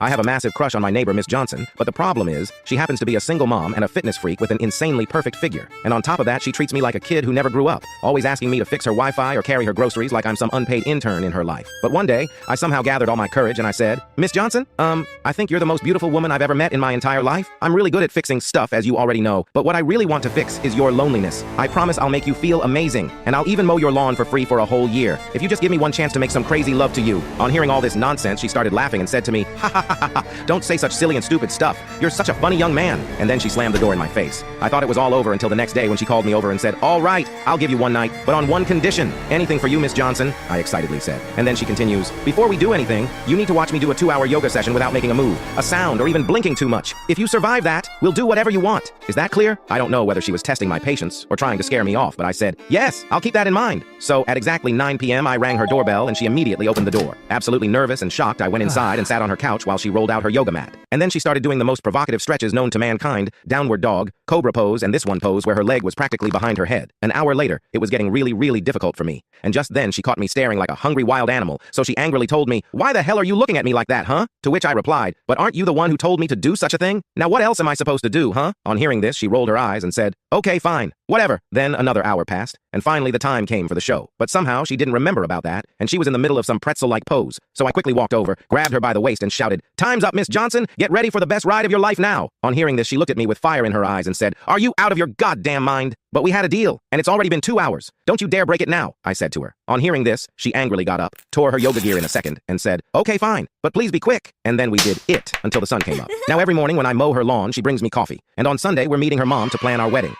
I have a massive crush on my neighbor, Miss Johnson, but the problem is, she happens to be a single mom and a fitness freak with an insanely perfect figure. And on top of that, she treats me like a kid who never grew up, always asking me to fix her Wi-Fi or carry her groceries like I'm some unpaid intern in her life. But one day, I somehow gathered all my courage and I said, Miss Johnson, I think you're the most beautiful woman I've ever met in my entire life. I'm really good at fixing stuff, as you already know, but what I really want to fix is your loneliness. I promise I'll make you feel amazing, and I'll even mow your lawn for free for a whole year, if you just give me one chance to make some crazy love to you. On hearing all this nonsense, she started laughing and said to me, ha ha ha ha ha, don't say such silly and stupid stuff. You're such a funny young man. And then she slammed the door in my face. I thought it was all over until the next day when she called me over and said, all right, I'll give you one night, but on one condition. Anything for you, Miss Johnson, I excitedly said. And then she continues, before we do anything, you need to watch me do a 2-hour yoga session without making a move, a sound, or even blinking too much. If you survive that, we'll do whatever you want. Is that clear? I don't know whether she was testing my patience or trying to scare me off, but I said, yes, I'll keep that in mind. So at exactly 9 p.m., I rang her doorbell and she immediately opened the door. Absolutely nervous and shocked, I went inside and sat on her couch while she rolled out her yoga mat. And then she started doing the most provocative stretches known to mankind, downward dog, cobra pose, and this one pose where her leg was practically behind her head. An hour later, it was getting really, really difficult for me. And just then, she caught me staring like a hungry wild animal, so she angrily told me, why the hell are you looking at me like that, huh? To which I replied, but aren't you the one who told me to do such a thing? Now what else am I supposed to do, huh? On hearing this, she rolled her eyes and said, okay, fine, whatever. Then another hour passed, and finally the time came for the show. But somehow she didn't remember about that, and she was in the middle of some pretzel-like pose. So I quickly walked over, grabbed her by the waist and shouted, time's up, Miss Johnson, get ready for the best ride of your life now. On hearing this, she looked at me with fire in her eyes and said, are you out of your goddamn mind? But we had a deal, and it's already been 2 hours. Don't you dare break it now, I said to her. On hearing this, she angrily got up, tore her yoga gear in a second, and said, okay, fine, but please be quick. And then we did it until the sun came up. Now every morning when I mow her lawn, she brings me coffee. And on Sunday, we're meeting her mom to plan our wedding.